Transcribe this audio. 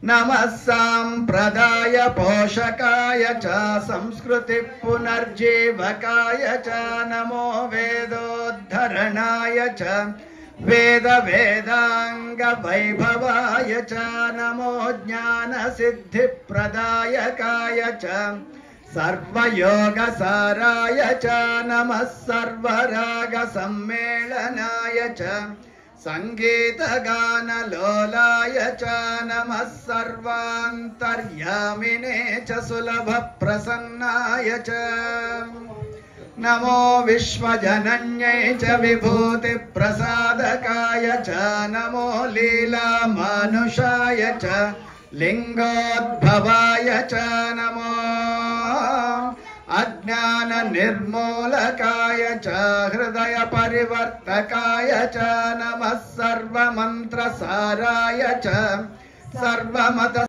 नमः सांप्रदाय पोषकाय च संस्कृति पुनर्जीवकाय च नमो वेदोद्धरणाय च वेद वेदांग वैभवाय च नमो ज्ञान सिद्धि प्रदायकाय च सर्वयोग साराय च नमः सर्वराग सम्मेलनाय च संगीत गान लोलाय च नमः सर्वान्तर्यामिने च सुलभ प्रसन्नाय च नमो विश्वजनन्यै च विभूति प्रसादकाय च नमो लीला मानुषाय च लिंगोद्भवाय च नमो अज्ञान निर्मूलकाय च हृदय परिवर्तकाय च नमः सर्वमंत्र साराय च सर्वमत